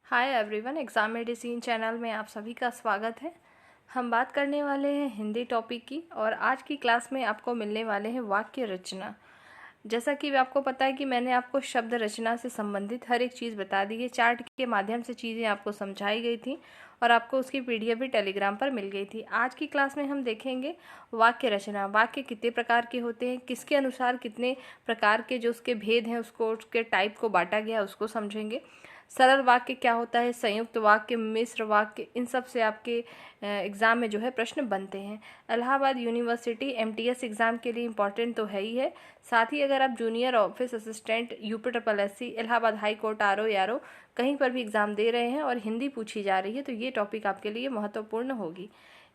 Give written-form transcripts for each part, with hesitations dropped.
Hi everyone, exam medicine channel में आप सभी का स्वागत है। हम बात करने वाले हैं हिंदी टॉपिक की और आज की क्लास में आपको मिलने वाले हैं वाक्य रचना। जैसा कि आपको पता है कि मैंने आपको शब्द रचना से संबंधित हर एक चीज़ बता दी है। चार्ट के माध्यम से चीज़ें आपको समझाई गई थी और आपको उसकी पीडीएफ भी टेलीग्राम पर मिल गई थी। आज की क्लास में हम देखेंगे वाक्य रचना। वाक्य कितने प्रकार के होते हैं, किसके अनुसार कितने प्रकार के जो उसके भेद हैं, उसको उसके टाइप को बांटा गया उसको समझेंगे। सरल वाक्य क्या होता है, संयुक्त वाक्य, मिश्र वाक्य, इन सब से आपके एग्ज़ाम में जो है प्रश्न बनते हैं। इलाहाबाद यूनिवर्सिटी एमटीएस एग्ज़ाम के लिए इम्पॉर्टेंट तो है ही है, साथ ही अगर आप junior office assistant UP Allahabad high court RO यारो कहीं पर भी एग्ज़ाम दे रहे हैं और हिंदी पूछी जा रही है तो ये टॉपिक आपके लिए महत्वपूर्ण होगी।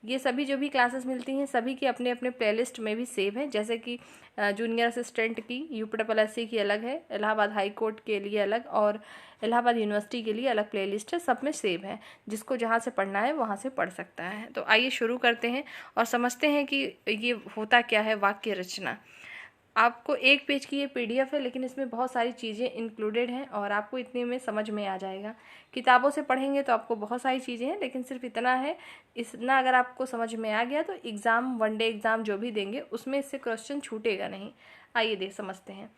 ये सभी जो भी क्लासेस मिलती हैं सभी की अपने अपने प्लेलिस्ट में भी सेव है। जैसे कि जूनियर असिस्टेंट की यूपी की अलग है, इलाहाबाद हाई कोर्ट के लिए अलग और इलाहाबाद यूनिवर्सिटी के लिए अलग प्लेलिस्ट है, सब में सेव है। जिसको जहाँ से पढ़ना है वहाँ से पढ़ सकता है। तो आइए शुरू करते हैं और समझते हैं कि ये होता क्या है वाक्य रचना। आपको एक पेज की ये पीडीएफ है, लेकिन इसमें बहुत सारी चीज़ें इंक्लूडेड हैं और आपको इतने में समझ में आ जाएगा। किताबों से पढ़ेंगे तो आपको बहुत सारी चीज़ें हैं, लेकिन सिर्फ इतना है, इतना अगर आपको समझ में आ गया तो एग्ज़ाम, वनडे एग्ज़ाम जो भी देंगे उसमें इससे क्वेश्चन छूटेगा नहीं। आइए समझते हैं।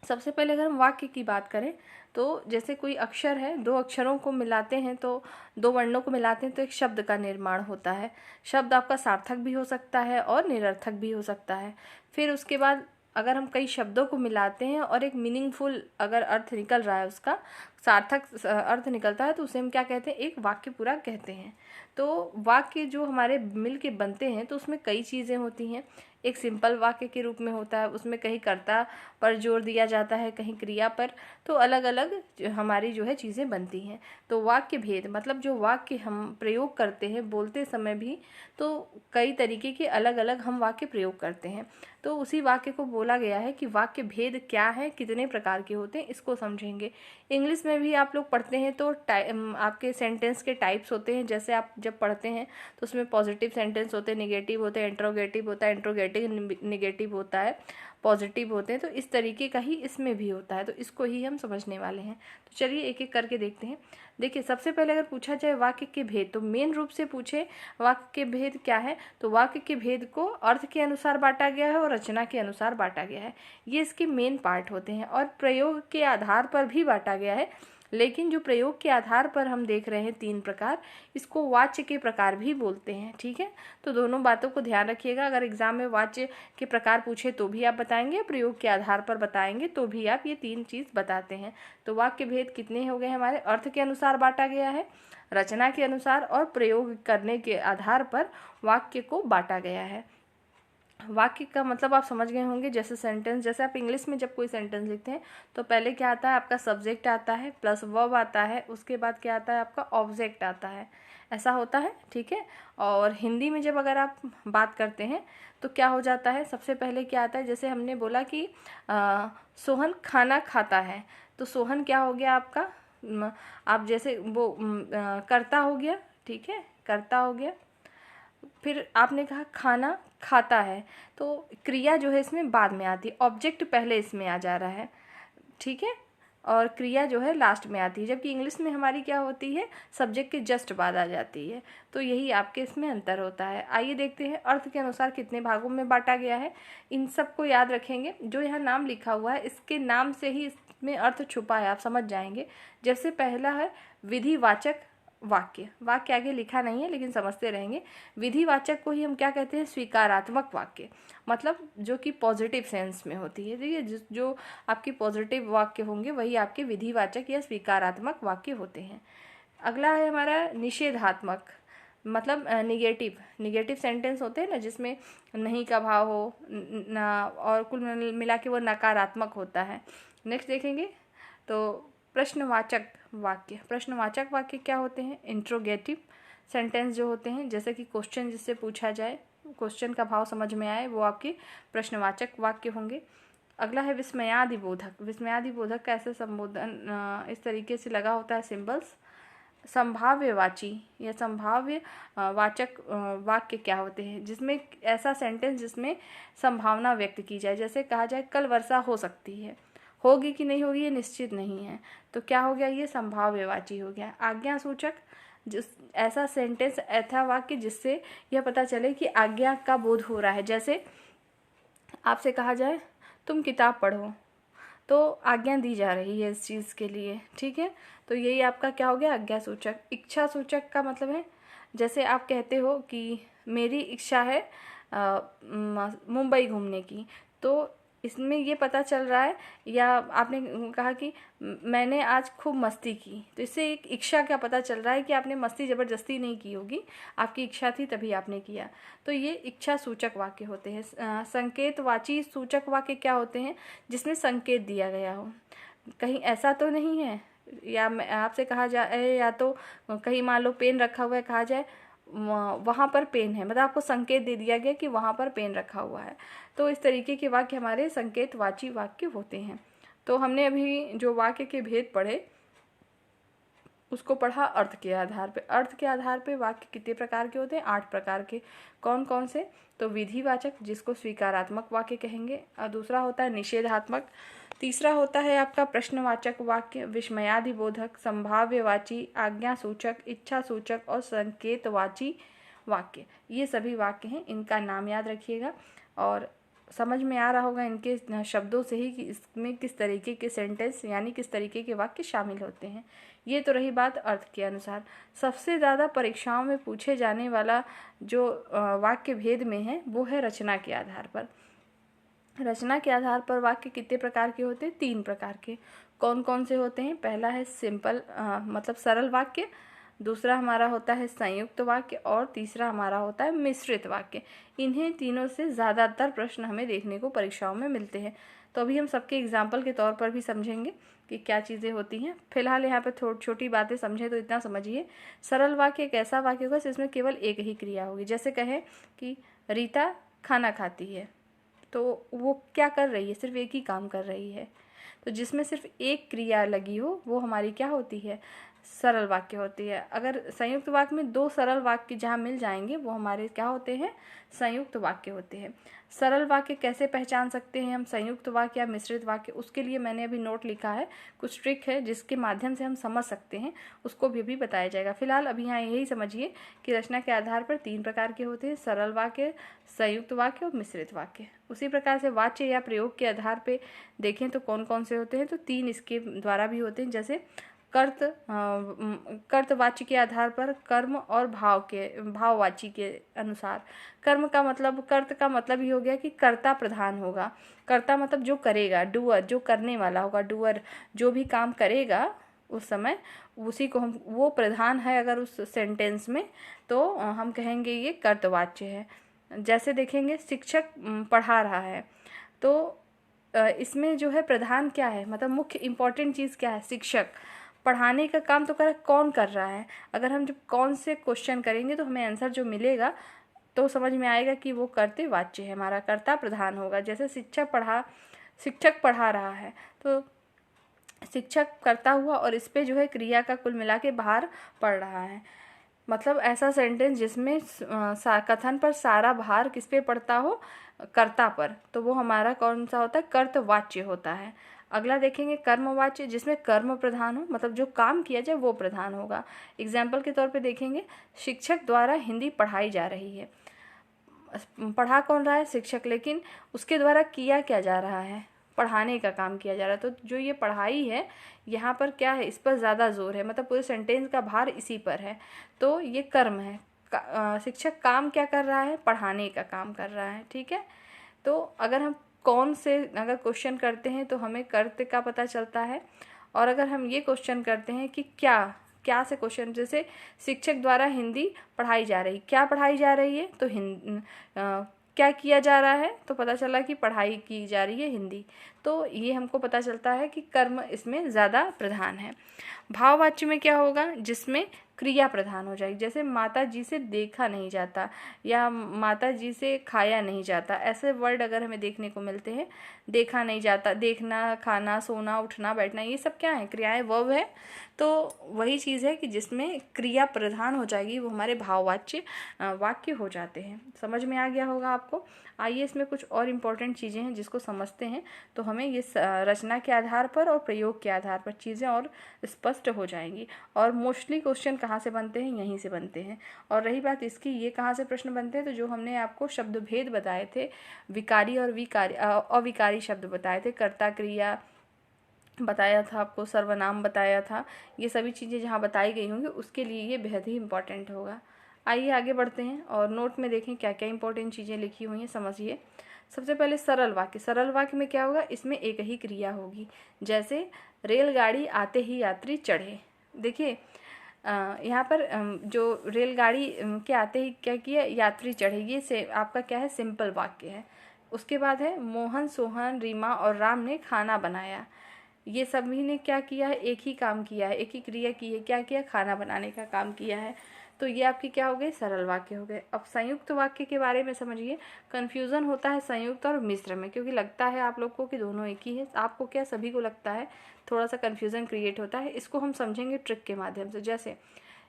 सबसे पहले अगर हम वाक्य की बात करें तो जैसे कोई अक्षर है, दो अक्षरों को मिलाते हैं तो दो वर्णों को मिलाते हैं तो एक शब्द का निर्माण होता है। शब्द आपका सार्थक भी हो सकता है और निरर्थक भी हो सकता है। फिर उसके बाद अगर हम कई शब्दों को मिलाते हैं और एक मीनिंगफुल अगर अर्थ निकल रहा है, उसका सार्थक अर्थ निकलता है तो उसे हम क्या कहते हैं, एक वाक्य पूरा कहते हैं। तो वाक्य जो हमारे मिल के बनते हैं तो उसमें कई चीज़ें होती हैं। एक सिंपल वाक्य के रूप में होता है, उसमें कहीं कर्ता पर जोर दिया जाता है, कहीं क्रिया पर, तो अलग अलग हमारी जो है चीज़ें बनती हैं। तो वाक्य भेद मतलब जो वाक्य हम प्रयोग करते हैं बोलते समय भी, तो कई तरीके के अलग अलग हम वाक्य प्रयोग करते हैं। तो उसी वाक्य को बोला गया है कि वाक्य भेद क्या है, कितने प्रकार के होते हैं, इसको समझेंगे। इंग्लिश में भी आप लोग पढ़ते हैं तो आपके सेंटेंस के टाइप्स होते हैं। जैसे आप जब पढ़ते हैं तो उसमें पॉजिटिव सेंटेंस होते हैं, नेगेटिव होते हैं, इंट्रोगेटिव होता है, इंट्रोगेटिव नेगेटिव होता है, पॉजिटिव होते हैं। तो इस तरीके का ही इसमें भी होता है, तो इसको ही हम समझने वाले हैं। तो चलिए एक एक करके देखते हैं। देखिए, सबसे पहले अगर पूछा जाए वाक्य के भेद, तो मेन रूप से पूछे वाक्य के भेद क्या है, तो वाक्य के भेद को अर्थ के अनुसार बांटा गया है और रचना के अनुसार बांटा गया है। ये इसके मेन पार्ट होते हैं और प्रयोग के आधार पर भी बांटा गया है। लेकिन जो प्रयोग के आधार पर हम देख रहे हैं तीन प्रकार, इसको वाच्य के प्रकार भी बोलते हैं। ठीक है, तो दोनों बातों को ध्यान रखिएगा। अगर एग्जाम में वाच्य के प्रकार पूछे तो भी आप बताएंगे, प्रयोग के आधार पर बताएंगे तो भी आप ये तीन चीज़ बताते हैं। तो वाक्य भेद कितने हो गए हमारे, अर्थ के अनुसार बांटा गया है, रचना के अनुसार और प्रयोग करने के आधार पर वाक्य को बांटा गया है। वाक्य का मतलब आप समझ गए होंगे। जैसे सेंटेंस, जैसे आप इंग्लिश में जब कोई सेंटेंस लिखते हैं तो पहले क्या आता है, आपका सब्जेक्ट आता है प्लस वर्ब आता है, उसके बाद क्या आता है, आपका ऑब्जेक्ट आता है, ऐसा होता है। ठीक है, और हिंदी में जब अगर आप बात करते हैं तो क्या हो जाता है, सबसे पहले क्या आता है, जैसे हमने बोला कि सोहन खाना खाता है, तो सोहन क्या हो गया आपका, आप जैसे वो कर्ता हो गया। ठीक है, कर्ता हो गया। फिर आपने कहा खाना खाता है, तो क्रिया जो है इसमें बाद में आती है, ऑब्जेक्ट पहले इसमें आ जा रहा है। ठीक है, और क्रिया जो है लास्ट में आती है, जबकि इंग्लिश में हमारी क्या होती है, सब्जेक्ट के जस्ट बाद आ जाती है। तो यही आपके इसमें अंतर होता है। आइए देखते हैं अर्थ के अनुसार कितने भागों में बांटा गया है। इन सबको याद रखेंगे। जो यहाँ नाम लिखा हुआ है इसके नाम से ही इसमें अर्थ छुपा है, आप समझ जाएंगे। जैसे पहला है विधिवाचक वाक्य, वाक्य आगे लिखा नहीं है लेकिन समझते रहेंगे। विधिवाचक को ही हम क्या कहते हैं, स्वीकारात्मक वाक्य, मतलब जो कि पॉजिटिव सेंस में होती है। देखिए, जो आपके पॉजिटिव वाक्य होंगे वही आपके विधिवाचक या स्वीकारात्मक वाक्य होते हैं। अगला है हमारा निषेधात्मक, मतलब निगेटिव सेंटेंस होते हैं ना, जिसमें नहीं का भाव हो और कुल मिला के वो नकारात्मक होता है। नेक्स्ट देखेंगे तो प्रश्नवाचक वाक्य क्या होते हैं, इंट्रोगेटिव सेंटेंस जो होते हैं, जैसे कि क्वेश्चन जिससे पूछा जाए, क्वेश्चन का भाव समझ में आए, वो आपके प्रश्नवाचक वाक्य होंगे। अगला है विस्मयादिबोधक। विस्मयादिबोधक का ऐसे संबोधन इस तरीके से लगा होता है सिंबल्स। संभाव्यवाची या संभाव्य वाचक वाक्य क्या होते हैं, जिसमें ऐसा सेंटेंस जिसमें संभावना व्यक्त की जाए, जैसे कहा जाए कल वर्षा हो सकती है, होगी कि नहीं होगी ये निश्चित नहीं है। तो क्या हो गया, ये संभाव्यवाची हो गया। आज्ञा सूचक, जिस ऐसा सेंटेंस ऐसा वाक्य जिससे यह पता चले कि आज्ञा का बोध हो रहा है। जैसे आपसे कहा जाए तुम किताब पढ़ो, तो आज्ञा दी जा रही है इस चीज़ के लिए, ठीक है। तो यही आपका क्या हो गया, आज्ञा सूचक। इच्छा सूचक का मतलब है, जैसे आप कहते हो कि मेरी इच्छा है मुंबई घूमने की, तो इसमें ये पता चल रहा है, या आपने कहा कि मैंने आज खूब मस्ती की, तो इससे एक इच्छा का पता चल रहा है कि आपने मस्ती ज़बरदस्ती नहीं की होगी, आपकी इच्छा थी तभी आपने किया। तो ये इच्छा सूचक वाक्य होते हैं। संकेतवाची सूचक वाक्य क्या होते हैं, जिसमें संकेत दिया गया हो। कहीं ऐसा तो नहीं है, या आपसे कहा जाए, या तो कहीं मान लो पेन रखा हुआ है, कहा जाए वहाँ पर पेन है, मतलब आपको संकेत दे दिया गया कि वहाँ पर पेन रखा हुआ है। तो इस तरीके के वाक्य हमारे संकेतवाची वाक्य होते हैं। तो हमने अभी जो वाक्य के भेद पढ़े उसको पढ़ा अर्थ के आधार पे। अर्थ के आधार पे वाक्य कितने प्रकार के होते हैं, 8 प्रकार के। कौन कौन से, तो विधिवाचक, जिसको स्वीकारात्मक वाक्य कहेंगे, और दूसरा होता है निषेधात्मक, तीसरा होता है आपका प्रश्नवाचक वाक्य, विस्मयादिबोधक, संभाव्यवाची, आज्ञासूचक, इच्छासूचक और संकेतवाची वाक्य। ये सभी वाक्य हैं, इनका नाम याद रखिएगा और समझ में आ रहा होगा इनके शब्दों से ही कि इसमें किस तरीके के सेंटेंस यानी किस तरीके के वाक्य शामिल होते हैं। ये तो रही बात अर्थ के अनुसार। सबसे ज़्यादा परीक्षाओं में पूछे जाने वाला जो वाक्य भेद में है वो है रचना के आधार पर। रचना के आधार पर वाक्य कितने प्रकार के होते हैं, 3 प्रकार के। कौन कौन से होते हैं, पहला है सिंपल मतलब सरल वाक्य, दूसरा हमारा होता है संयुक्त वाक्य और तीसरा हमारा होता है मिश्रित वाक्य। इन्हें तीनों से ज़्यादातर प्रश्न हमें देखने को परीक्षाओं में मिलते हैं। तो अभी हम सबके एग्जाम्पल के तौर पर भी समझेंगे कि क्या चीज़ें होती हैं। फिलहाल यहाँ पर थोड़ी छोटी बातें समझें तो इतना समझिए, सरल वाक्य एक ऐसा वाक्य होगा जिसमें केवल एक ही क्रिया होगी। जैसे कहें कि रीता खाना खाती है, तो वो क्या कर रही है, सिर्फ एक ही काम कर रही है। तो जिसमें सिर्फ एक क्रिया लगी हो वो हमारी क्या होती है, सरल वाक्य होती है। अगर संयुक्त वाक्य में 2 सरल वाक्य जहाँ मिल जाएंगे वो हमारे क्या होते हैं, संयुक्त वाक्य होते हैं। सरल वाक्य कैसे पहचान सकते हैं हम, संयुक्त वाक्य या मिश्रित वाक्य, उसके लिए मैंने अभी नोट लिखा है, कुछ ट्रिक है जिसके माध्यम से हम समझ सकते हैं, उसको भी बताया जाएगा। फिलहाल अभी यहाँ यही समझिए कि रचना के आधार पर 3 प्रकार के होते हैं, सरल वाक्य, संयुक्त वाक्य और मिश्रित वाक्य। उसी प्रकार से वाच्य या प्रयोग के आधार पर देखें तो कौन कौन से होते हैं, तो 3 इसके द्वारा भी होते हैं। जैसे कर्तवाची के आधार पर कर्म और भाववाची के अनुसार। कर्म का मतलब, कर्त का मतलब ही हो गया कि कर्ता प्रधान होगा। कर्ता मतलब जो करेगा, डूअर, जो करने वाला होगा, डूअर जो भी काम करेगा उस समय उसी को हम, वो प्रधान है अगर उस सेंटेंस में, तो हम कहेंगे ये कर्तवाच्य है। जैसे देखेंगे शिक्षक पढ़ा रहा है, तो इसमें जो है प्रधान क्या है, मतलब मुख्य इम्पॉर्टेंट चीज़ क्या है, शिक्षक। पढ़ाने का काम तो कौन कर रहा है। अगर हम जब कौन से क्वेश्चन करेंगे तो हमें आंसर जो मिलेगा तो समझ में आएगा कि वो कर्ते वाच्य है, हमारा कर्ता प्रधान होगा। जैसे शिक्षक पढ़ा रहा है, तो शिक्षक करता हुआ और इस पे जो है क्रिया का कुल मिला के भार पड़ रहा है। मतलब ऐसा सेंटेंस जिसमें कथन पर सारा भार किस पे पड़ता हो, कर्ता पर, तो वो हमारा कौन सा होता है, कर्तवाच्य होता है। अगला देखेंगे कर्मवाच्य, जिसमें कर्म प्रधान हो, मतलब जो काम किया जाए वो प्रधान होगा। एग्जाम्पल के तौर पे देखेंगे, शिक्षक द्वारा हिंदी पढ़ाई जा रही है। पढ़ा कौन रहा है, शिक्षक, लेकिन उसके द्वारा किया क्या जा रहा है, पढ़ाने का काम किया जा रहा है। तो जो ये पढ़ाई है यहाँ पर क्या है, इस पर ज़्यादा जोर है, मतलब पूरे सेंटेंस का भार इसी पर है, तो ये कर्म है। शिक्षक काम क्या कर रहा है, पढ़ाने का काम कर रहा है, ठीक है। तो अगर हम कौन से अगर क्वेश्चन करते हैं तो हमें कर्त का पता चलता है, और अगर हम ये क्वेश्चन करते हैं कि क्या से क्वेश्चन, जैसे शिक्षक द्वारा हिंदी पढ़ाई जा रही, क्या पढ़ाई जा रही है, तो क्या किया जा रहा है, तो पता चला कि पढ़ाई की जा रही है हिंदी। तो ये हमको पता चलता है कि कर्म इसमें ज़्यादा प्रधान है। भाववाच्य में क्या होगा, जिसमें क्रिया प्रधान हो जाएगी। जैसे माता जी से देखा नहीं जाता या माता जी से खाया नहीं जाता, ऐसे वर्ड अगर हमें देखने को मिलते हैं। देखा नहीं जाता, देखना, खाना, सोना, उठना, बैठना, ये सब क्या है, क्रियाएं, वर्ब है। तो वही चीज़ है कि जिसमें क्रिया प्रधान हो जाएगी वो हमारे भाववाच्य वाक्य हो जाते हैं। समझ में आ गया होगा आपको। आइए इसमें कुछ और इम्पोर्टेंट चीज़ें हैं जिसको समझते हैं तो हमें ये रचना के आधार पर और प्रयोग के आधार पर चीज़ें और स्पष्ट हो जाएंगी। और मोस्टली क्वेश्चन कहाँ से बनते हैं, यहीं से बनते हैं। और रही बात इसकी, ये कहाँ से प्रश्न बनते हैं, तो जो हमने आपको शब्द भेद बताए थे, विकारी और विकारी अविकारी शब्द बताए थे, कर्ता क्रिया बताया था आपको, सर्वनाम बताया था, ये सभी चीज़ें जहाँ बताई गई होंगी उसके लिए ये बेहद ही इम्पॉर्टेंट होगा। आइए आगे बढ़ते हैं और नोट में देखें क्या क्या इंपॉर्टेंट चीज़ें लिखी हुई हैं, समझिए। सबसे पहले सरल वाक्य। सरल वाक्य में क्या होगा, इसमें एक ही क्रिया होगी। जैसे रेलगाड़ी आते ही यात्री चढ़े। देखिए यहाँ पर जो रेलगाड़ी के आते ही क्या किया, यात्री चढ़े, ये से आपका क्या है, सिंपल वाक्य है। उसके बाद है मोहन, सोहन, रीमा और राम ने खाना बनाया। ये सभी ने क्या किया है, एक ही काम किया है, एक ही क्रिया की है। क्या किया, खाना बनाने का काम किया है। तो ये आपके क्या हो गए, सरल वाक्य हो गए। अब संयुक्त वाक्य के बारे में समझिए। कन्फ्यूज़न होता है संयुक्त और मिश्र में, क्योंकि लगता है आप लोग को कि दोनों एक ही है। आपको क्या, सभी को लगता है, थोड़ा सा कन्फ्यूज़न क्रिएट होता है। इसको हम समझेंगे ट्रिक के माध्यम से। जैसे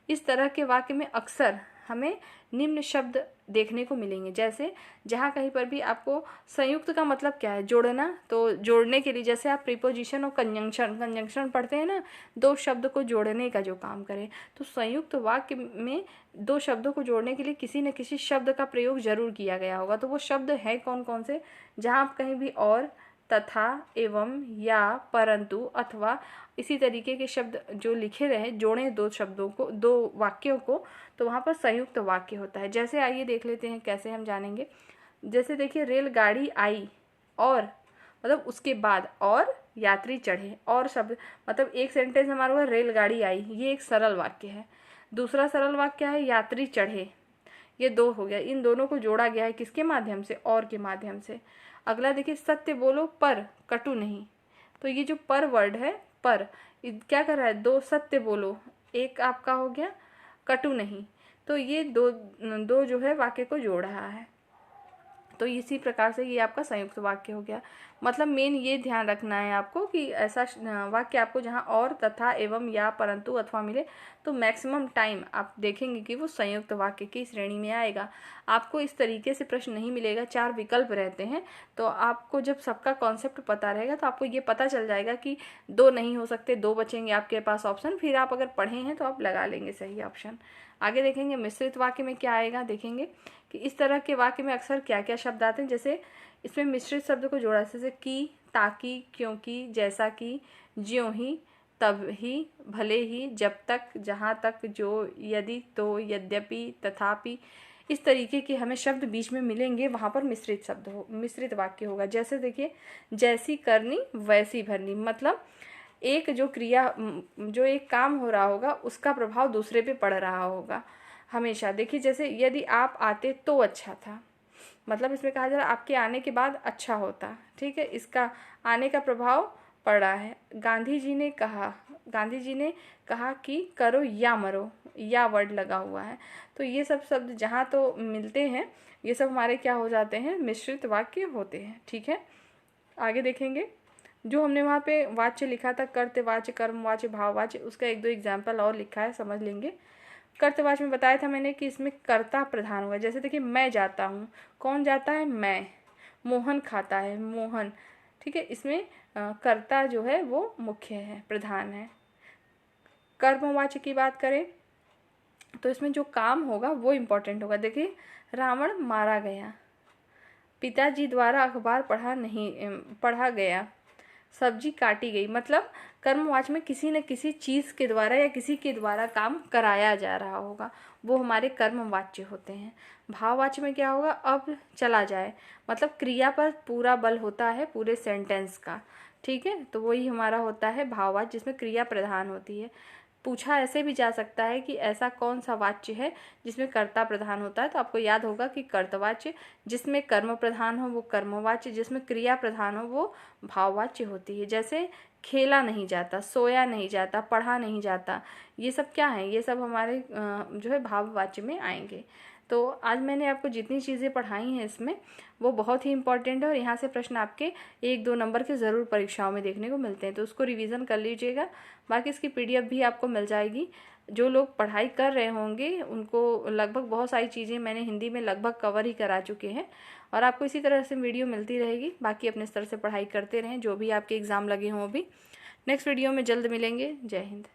इस तरह के वाक्य में अक्सर हमें निम्न शब्द देखने को मिलेंगे। जैसे जहाँ कहीं पर भी आपको संयुक्त का मतलब क्या है, जोड़ना, तो जोड़ने के लिए जैसे आप प्रीपोजिशन और कंजंक्शन पढ़ते हैं ना, दो शब्द को जोड़ने का जो काम करें, तो संयुक्त वाक्य में दो शब्दों को जोड़ने के लिए किसी न किसी शब्द का प्रयोग जरूर किया गया होगा। तो वो शब्द है कौन कौन से, जहाँ आप कहीं भी और, तथा, एवं, या, परंतु, अथवा इसी तरीके के शब्द जो लिखे रहे, जोड़ें दो शब्दों को, दो वाक्यों को, तो वहाँ पर संयुक्त वाक्य होता है। जैसे आइए देख लेते हैं कैसे हम जानेंगे। जैसे देखिए, रेलगाड़ी आई और मतलब उसके बाद और यात्री चढ़े, और शब्द मतलब एक सेंटेंस हमारा हुआ रेलगाड़ी आई, ये एक सरल वाक्य है। दूसरा सरल वाक्य है यात्री चढ़े, ये दो हो गया। इन दोनों को जोड़ा गया है किसके माध्यम से, और के माध्यम से। अगला देखिए, सत्य बोलो पर कटु नहीं। तो ये जो पर वर्ड है, पर क्या कर रहा है, दो सत्य बोलो, एक आपका हो गया कटु नहीं। तो ये दो जो है वाक्य को जोड़ रहा है। तो इसी प्रकार से ये आपका संयुक्त वाक्य हो गया। मतलब मेन ये ध्यान रखना है आपको कि ऐसा वाक्य आपको जहाँ और, तथा, एवं, या, परंतु, अथवा मिले तो मैक्सिमम टाइम आप देखेंगे कि वो संयुक्त वाक्य की श्रेणी में आएगा। आपको इस तरीके से प्रश्न नहीं मिलेगा, 4 विकल्प रहते हैं। तो आपको जब सबका कॉन्सेप्ट पता रहेगा तो आपको ये पता चल जाएगा कि 2 नहीं हो सकते, 2 बचेंगे आपके पास ऑप्शन। फिर आप अगर पढ़े हैं तो आप लगा लेंगे सही ऑप्शन। आगे देखेंगे मिश्रित वाक्य में क्या आएगा, देखेंगे कि इस तरह के वाक्य में अक्सर क्या क्या शब्द आते हैं। जैसे इसमें मिश्रित शब्द को जोड़ा, जैसे कि, ताकि, क्योंकि, जैसा कि, ज्यों ही, तब ही, भले ही, जब तक, जहाँ तक, जो, यदि, तो, यद्यपि, तथापि, इस तरीके के हमें शब्द बीच में मिलेंगे, वहाँ पर मिश्रित शब्द हो, मिश्रित वाक्य होगा। जैसे देखिए, जैसी करनी वैसी भरनी, मतलब एक जो क्रिया, जो एक काम हो रहा होगा उसका प्रभाव दूसरे पे पड़ रहा होगा हमेशा। देखिए जैसे यदि आप आते तो अच्छा था, मतलब इसमें कहा जा रहा है आपके आने के बाद अच्छा होता, ठीक है, इसका आने का प्रभाव पड़ रहा है। गांधी जी ने कहा कि करो या मरो, या वर्ड लगा हुआ है। तो ये सब शब्द जहाँ तो मिलते हैं, ये सब हमारे क्या हो जाते हैं, मिश्रित वाक्य होते हैं, ठीक है। आगे देखेंगे, जो हमने वहाँ पे वाच्य लिखा था, कर्तवाच्य, कर्मवाच्य, भाववाच्य, उसका 1-2 एग्जाम्पल और लिखा है, समझ लेंगे। कर्तवाच्य में बताया था मैंने कि इसमें कर्ता प्रधान हुआ। जैसे देखिए, मैं जाता हूँ, कौन जाता है, मैं। मोहन खाता है, मोहन, ठीक है, इसमें कर्ता जो है वो मुख्य है, प्रधान है। कर्मवाच्य की बात करें तो इसमें जो काम होगा वो इम्पोर्टेंट होगा। देखिए, रावण मारा गया, पिताजी द्वारा अखबार पढ़ा गया, सब्जी काटी गई। मतलब कर्मवाच्य में किसी न किसी चीज़ के द्वारा या किसी के द्वारा काम कराया जा रहा होगा, वो हमारे कर्मवाच्य होते हैं। भाववाच्य में क्या होगा, अब चला जाए, मतलब क्रिया पर पूरा बल होता है पूरे सेंटेंस का, ठीक है, तो वही हमारा होता है भाववाच्य, जिसमें क्रिया प्रधान होती है। पूछा ऐसे भी जा सकता है कि ऐसा कौन सा वाच्य है जिसमें कर्ता प्रधान होता है, तो आपको याद होगा कि कर्तवाच्य, जिसमें कर्म प्रधान हो वो कर्मवाच्य, जिसमें क्रिया प्रधान हो वो भाववाच्य होती है। जैसे खेला नहीं जाता, सोया नहीं जाता, पढ़ा नहीं जाता, ये सब क्या है, ये सब हमारे जो है भाववाच्य में आएंगे। तो आज मैंने आपको जितनी चीज़ें पढ़ाई हैं इसमें वो बहुत ही इंपॉर्टेंट है और यहाँ से प्रश्न आपके 1-2 नंबर के ज़रूर परीक्षाओं में देखने को मिलते हैं, तो उसको रिवीज़न कर लीजिएगा। बाकी इसकी PDF भी आपको मिल जाएगी। जो लोग पढ़ाई कर रहे होंगे उनको लगभग बहुत सारी चीज़ें मैंने हिंदी में लगभग कवर ही करा चुके हैं और आपको इसी तरह से वीडियो मिलती रहेगी। बाकी अपने स्तर से पढ़ाई करते रहें, जो भी आपके एग्ज़ाम लगे हों अभी। नेक्स्ट वीडियो में जल्द मिलेंगे। जय हिंद।